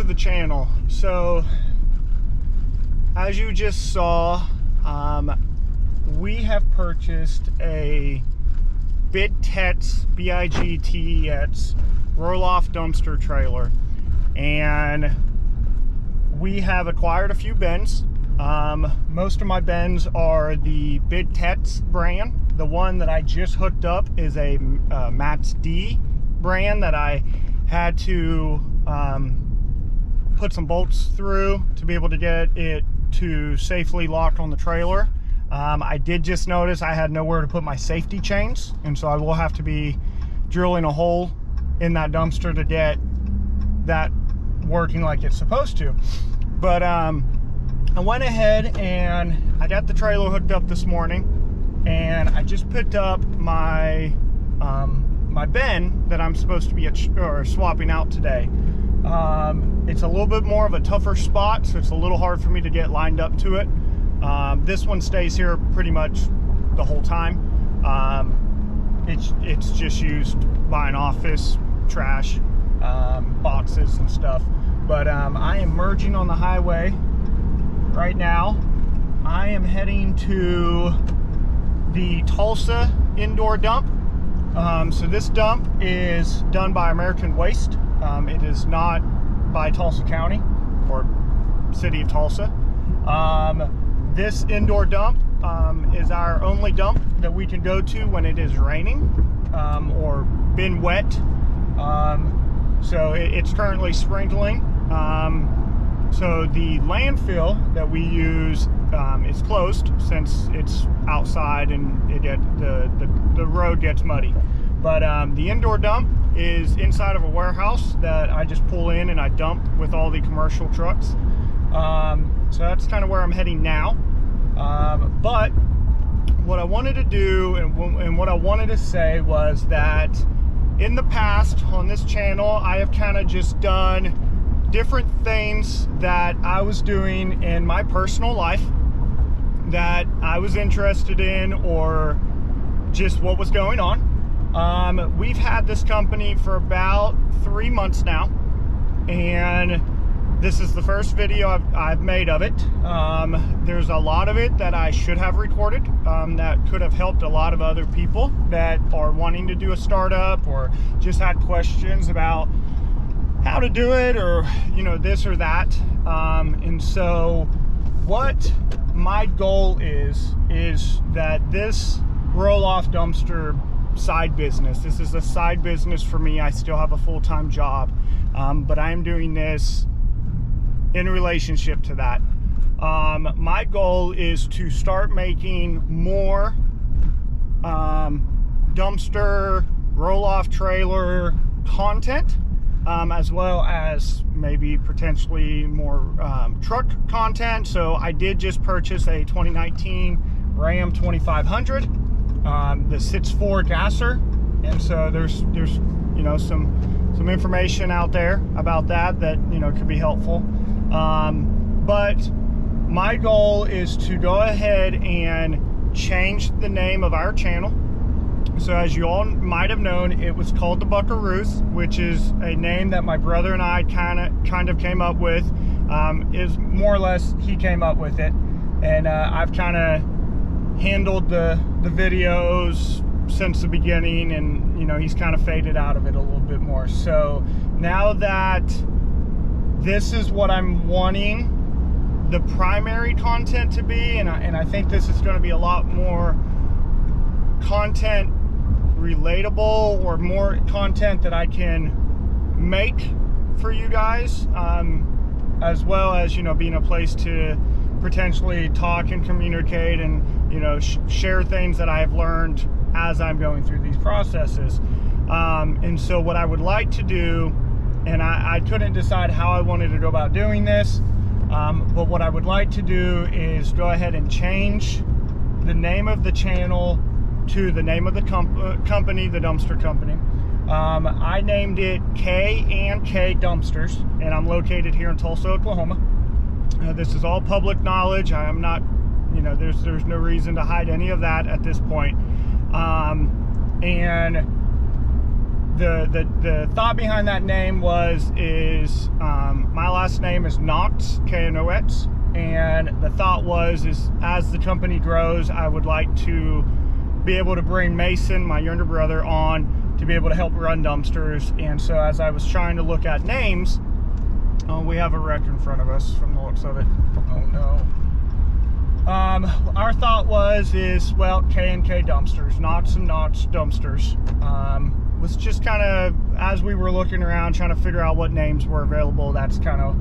the channel. So as you just saw, we have purchased a Bigtets, B-I-G-T-E-T-S roll-off dumpster trailer, and we have acquired a few bins. Most of my bins are the Bigtets brand. The one that I just hooked up is a Matt's D brand that I had to put some bolts through to be able to get it to safely lock on the trailer. I did just notice I had nowhere to put my safety chains, and so I will have to be drilling a hole in that dumpster to get that working like it's supposed to. But I went ahead and I got the trailer hooked up this morning, and I just picked up my my bin that I'm supposed to be swapping out today. It's a little bit more of a tougher spot, so it's a little hard for me to get lined up to it. This one stays here pretty much the whole time. It's just used by an office, trash, boxes and stuff. But I am merging on the highway right now. I am heading to the Tulsa indoor dump. So this dump is done by American Waste. It is not by Tulsa County or City of Tulsa. This indoor dump is our only dump that we can go to when it is raining or been wet. So it's currently sprinkling. So the landfill that we use is closed since it's outside and the road gets muddy. But the indoor dump is inside of a warehouse that I just pull in and I dump with all the commercial trucks. So that's kind of where I'm heading now. But what I wanted to do and what I wanted to say was that in the past on this channel, I have kind of just done different things that I was doing in my personal life that I was interested in, or just what was going on. We've had this company for about 3 months now, and this is the first video I've made of it. There's a lot of it that I should have recorded that could have helped a lot of other people that are wanting to do a startup or just had questions about how to do it, or this or that. And so what my goal is that this roll-off dumpster side business, this is a side business for me. I still have a full-time job, but I am doing this in relationship to that. My goal is to start making more dumpster roll-off trailer content, as well as maybe potentially more truck content. So I did just purchase a 2019 Ram 2500, the 6.4 gasser, and so there's some information out there about that could be helpful. But my goal is to go ahead and change the name of our channel. So as you all might have known, it was called the Buckaroos, which is a name that my brother and I kind of came up with. Is more or less he came up with it, and I've kind of handled the videos since the beginning, and he's kind of faded out of it a little bit more. So now that this is what I'm wanting the primary content to be, and I think this is going to be a lot more content relatable, or more content that I can make for you guys, as well as being a place to potentially talk and communicate and share things that I've learned as I'm going through these processes. And so what I would like to do, and I couldn't decide how I wanted to go about doing this, but what I would like to do is go ahead and change the name of the channel to the name of the company, the dumpster company. I named it K&K Dumpsters, and I'm located here in Tulsa, Oklahoma. This is all public knowledge. I am not, there's no reason to hide any of that at this point. And the thought behind that name is my last name is Knox, K-N-O-X, and the thought is as the company grows, I would like to be able to bring Mason, my younger brother, on to be able to help run dumpsters. And so as I was trying to look at names, we have a wreck in front of us from the looks of it. Oh no. Our thought is well, K&K Dumpsters, Knox and Knox Dumpsters. Was just kind of, as we were looking around trying to figure out what names were available, that's kind of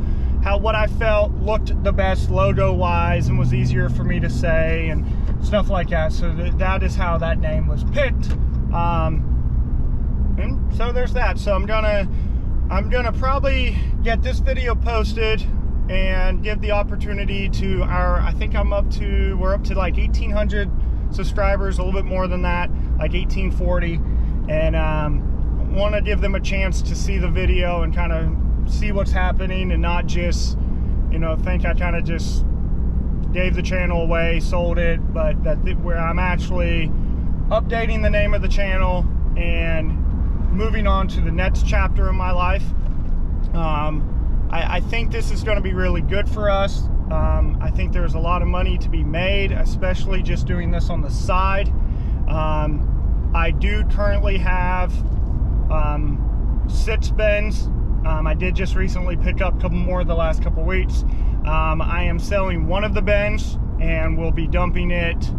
what I felt looked the best logo wise and was easier for me to say and stuff like that. So that is how that name was picked. And so there's that. So I'm gonna probably get this video posted and give the opportunity to I think we're up to like 1,800 subscribers, a little bit more than that, like 1,840. And want to give them a chance to see the video and kind of see what's happening, and not just, you know, think I kind of just gave the channel away, sold it, but where I'm actually updating the name of the channel and moving on to the next chapter in my life. I think this is going to be really good for us. I think there's a lot of money to be made, especially just doing this on the side. I do currently have 6 bins. I did just recently pick up a couple more the last couple weeks. I am selling one of the bins and will be dumping it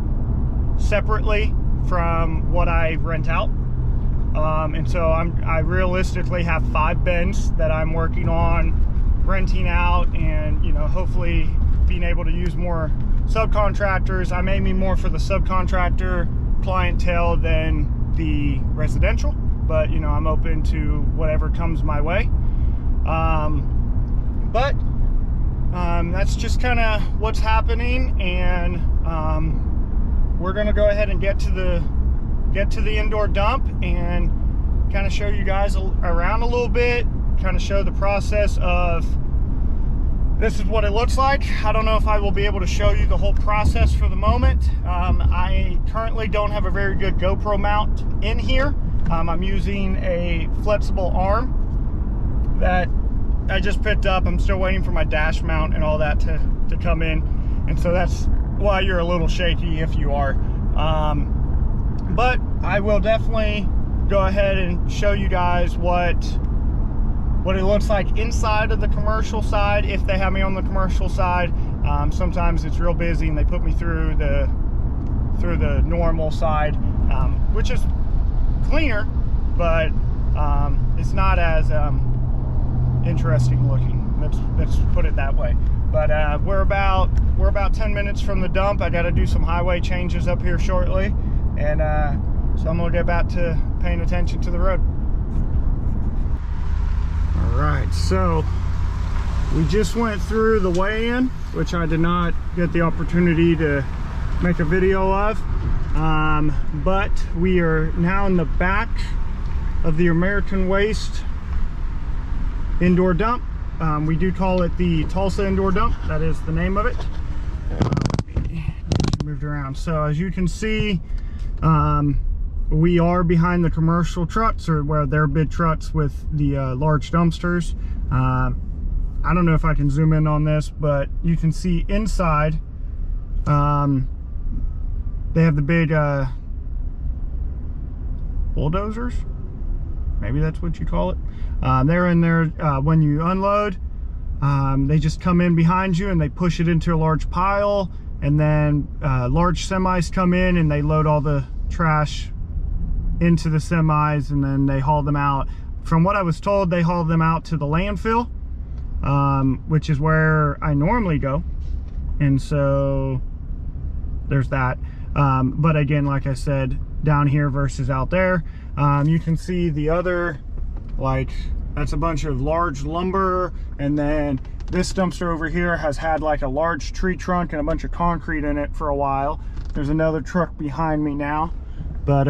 separately from what I rent out. And so I realistically have 5 bins that I'm working on renting out, and, you know, hopefully being able to use more subcontractors. I may be more for the subcontractor clientele than the residential, but, you know, I'm open to whatever comes my way. That's just kind of what's happening, and we're gonna go ahead and get to the indoor dump and kind of show you guys around a little bit, kind of show the process of this is what it looks like. I don't know if I will be able to show you the whole process for the moment. I currently don't have a very good GoPro mount in here. I'm using a flexible arm that I just picked up. I'm still waiting for my dash mount and all that to come in, and so that's why you're a little shaky if you are. But I will definitely go ahead and show you guys what it looks like inside of the commercial side, if they have me on the commercial side. Sometimes it's real busy and they put me through the normal side, which is cleaner, but it's not as interesting looking. Let's put it that way. But we're about 10 minutes from the dump. I got to do some highway changes up here shortly, and so I'm gonna get back to paying attention to the road. All right, so we just went through the weigh-in, which I did not get the opportunity to make a video of, but we are now in the back of the American Waste indoor dump. We do call it the Tulsa indoor dump. That is the name of it. Moved around. So as you can see, we are behind the commercial trucks, or where they're big trucks with the large dumpsters. I don't know if I can zoom in on this, but you can see inside they have the big bulldozers, maybe that's what you call it. They're in there when you unload. They just come in behind you and they push it into a large pile, and then large semis come in and they load all the trash into the semis, and then they haul them out. From what I was told, they haul them out to the landfill, which is where I normally go, and so there's that. But again, like I said, down here versus out there, you can see the other, like, that's a bunch of large lumber, and then this dumpster over here has had like a large tree trunk and a bunch of concrete in it for a while. There's another truck behind me now, but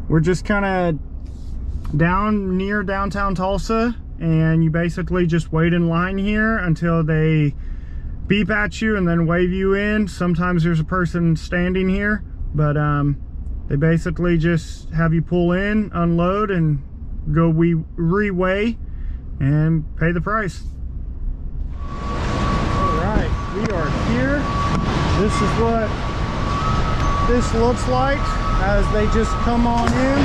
we're just kind of down near downtown Tulsa, and you basically just wait in line here until they beep at you and then wave you in. Sometimes there's a person standing here, but they basically just have you pull in, unload, and go reweigh and pay the price. All right, we are here. This is what this looks like as they just come on in.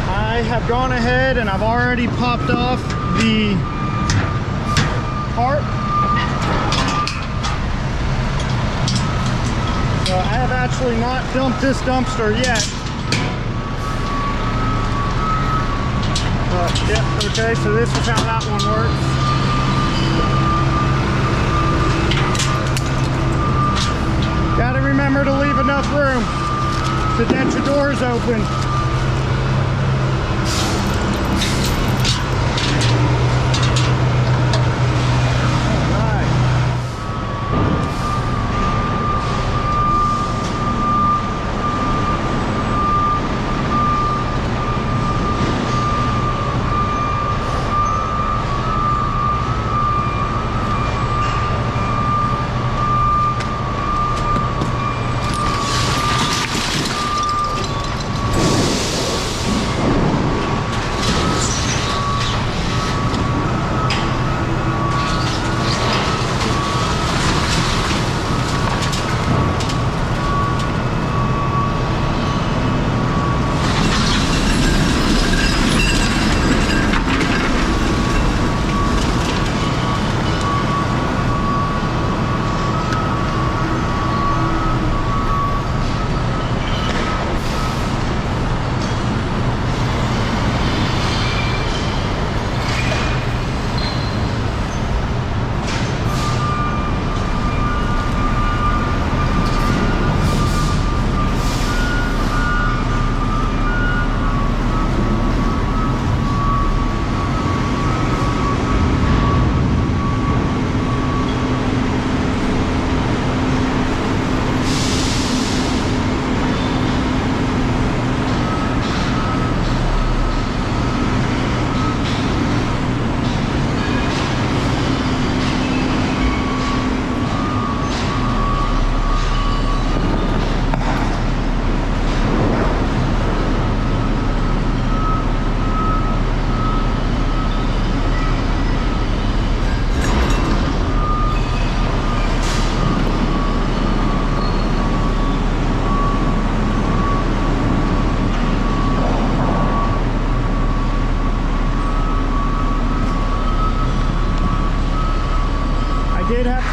I have gone ahead and I've already popped off the part. So I have actually not dumped this dumpster yet. Yeah, okay, so this is how that one works. Gotta remember to leave enough room so that your door's open.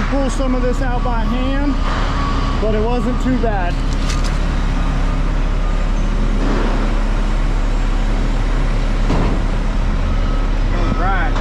Pull some of this out by hand, but it wasn't too bad. All right.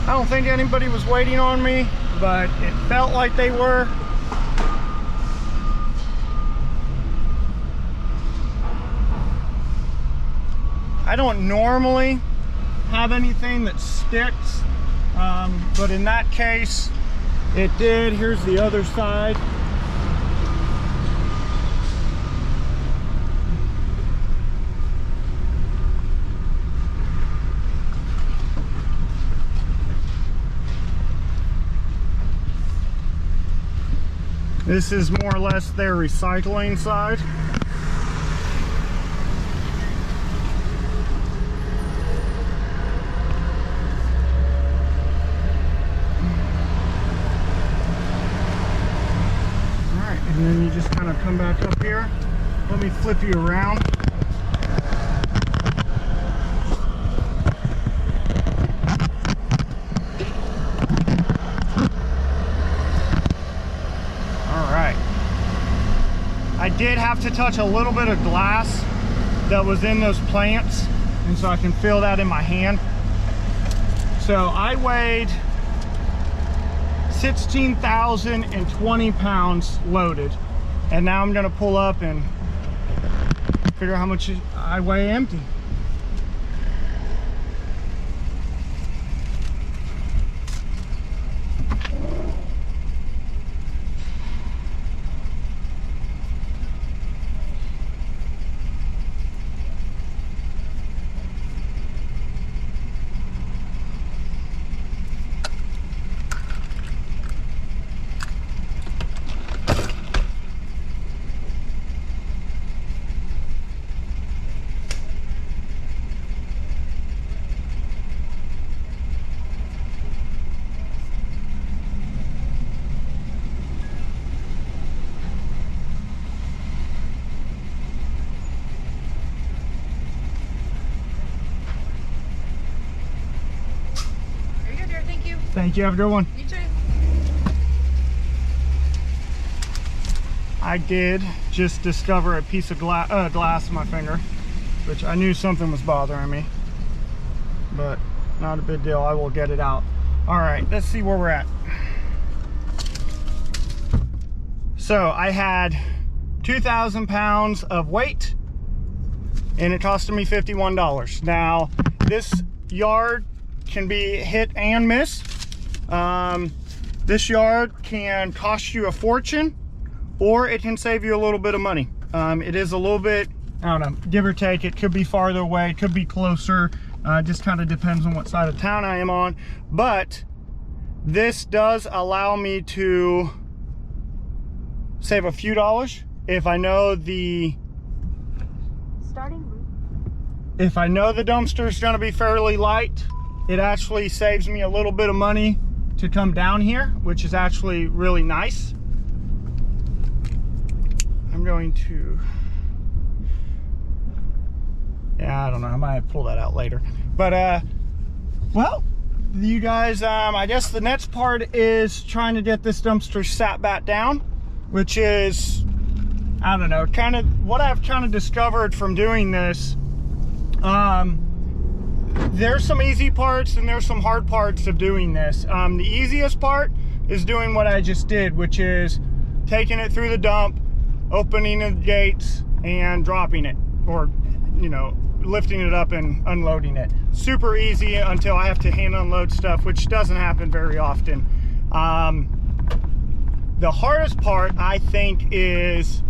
I don't think anybody was waiting on me, but it felt like they were. I don't normally have anything that sticks, but in that case, it did. Here's the other side. This is more or less their recycling side. All right, and then you just kind of come back up here. Let me flip you around. I did have to touch a little bit of glass that was in those plants, and so I can feel that in my hand. So I weighed 16,020 pounds loaded, and now I'm gonna pull up and figure out how much I weigh empty. Thank you. Have a good one. You too. I did just discover a piece of glass in my finger, which I knew something was bothering me, but not a big deal. I will get it out. All right, let's see where we're at. So I had 2,000 pounds of weight, and it costed me $51. Now, this yard can be hit and miss. This yard can cost you a fortune, or it can save you a little bit of money. It is a little bit, I don't know, give or take. It could be farther away, it could be closer. Just kind of depends on what side of town I am on. But this does allow me to save a few dollars if I know the dumpster is going to be fairly light. It actually saves me a little bit of money to come down here, which is actually really nice. I'm going to, yeah, I don't know, I might pull that out later. But well, you guys, I guess the next part is trying to get this dumpster sat back down, which is, I don't know, kind of what I've kind of discovered from doing this. There's some easy parts and there's some hard parts of doing this. The easiest part is doing what I just did, which is taking it through the dump, opening the gates and dropping it, or, you know, lifting it up and unloading it. Super easy until I have to hand unload stuff, which doesn't happen very often. The hardest part, I think, is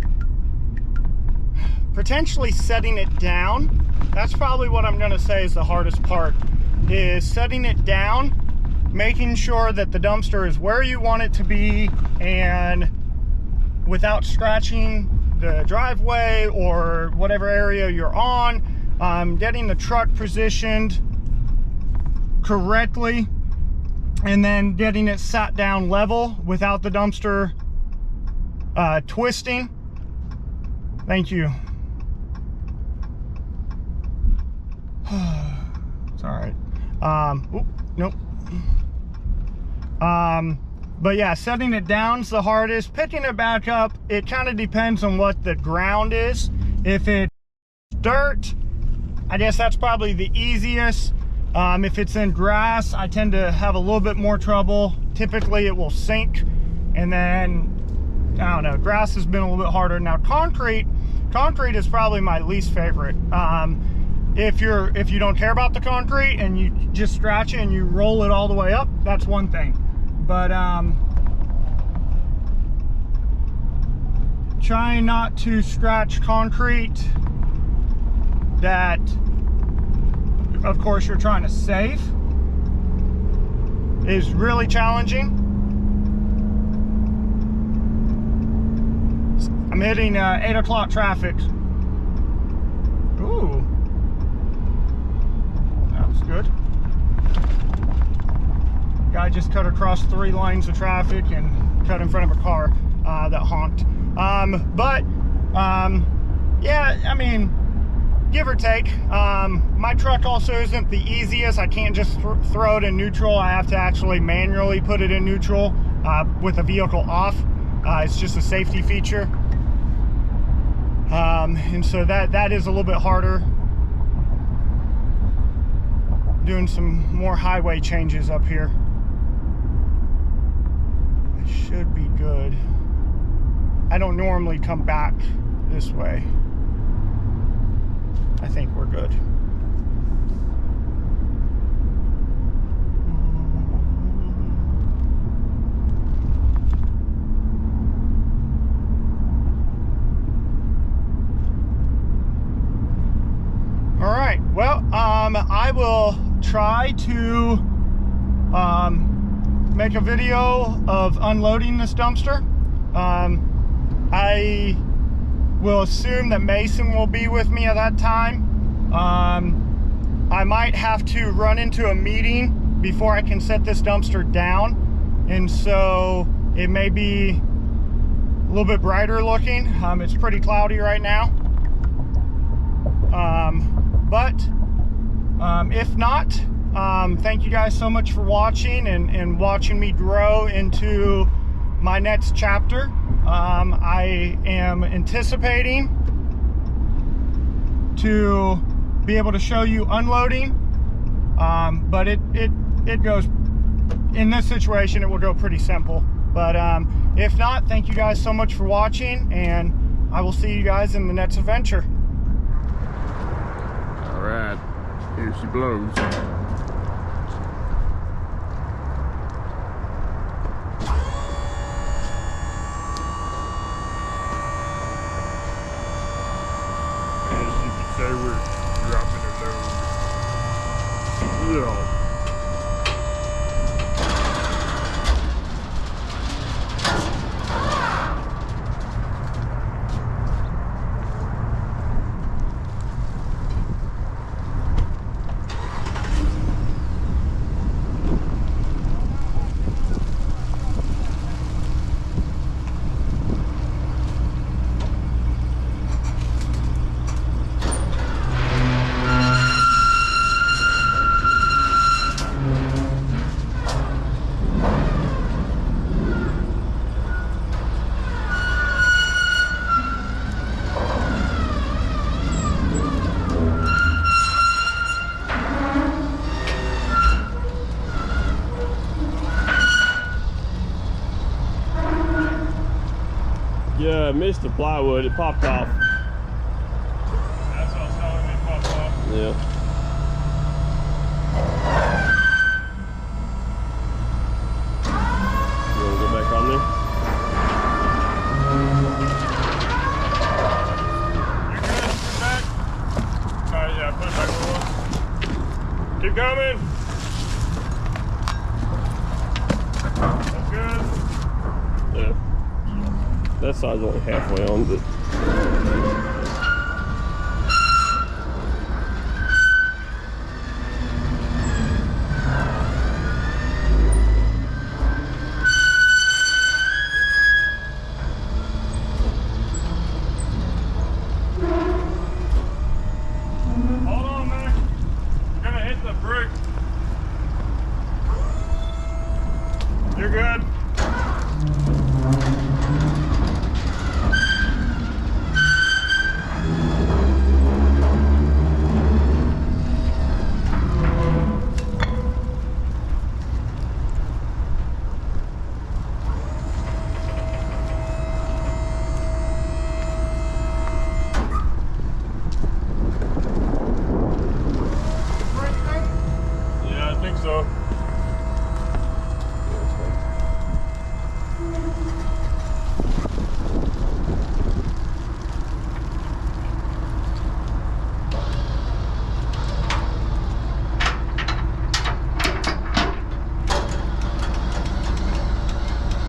potentially setting it down. That's probably what I'm gonna say is the hardest part, is setting it down, making sure that the dumpster is where you want it to be, and without scratching the driveway or whatever area you're on, getting the truck positioned correctly, and then getting it sat down level without the dumpster twisting. Thank you. It's all right. Nope. But yeah, setting it down's the hardest. Picking it back up, it kind of depends on what the ground is. If it's dirt, I guess that's probably the easiest. If it's in grass, I tend to have a little bit more trouble. Typically it will sink, and then, I don't know, grass has been a little bit harder. Now concrete is probably my least favorite. If you don't care about the concrete and you just scratch it and you roll it all the way up, that's one thing. But trying not to scratch concrete that, of course, you're trying to save is really challenging. I'm hitting 8 o'clock traffic. Ooh. Good. Guy just cut across 3 lanes of traffic and cut in front of a car that honked. Yeah, I mean, give or take. My truck also isn't the easiest. I can't just throw it in neutral. I have to actually manually put it in neutral with the vehicle off. It's just a safety feature. And so that is a little bit harder. doing some more highway changes up here. It should be good. I don't normally come back this way. I think we're good. All right, well, I will try to make a video of unloading this dumpster. I will assume that Mason will be with me at that time. I might have to run into a meeting before I can set this dumpster down, and so it may be a little bit brighter looking. It's pretty cloudy right now. But if not, thank you guys so much for watching and watching me grow into my next chapter. I am anticipating to be able to show you unloading, but it goes, in this situation, it will go pretty simple. But if not, thank you guys so much for watching, and I will see you guys in the next adventure. All right, here she blows. As you can say, we're dropping a load. Yeah. Yeah, I missed the plywood. It popped off. That's what I was telling me, it popped off. Yeah. You want to go back on there? You good? Put it back? Alright, yeah, put it back where it was. Keep coming. That's good. Yeah. That side's only halfway on, but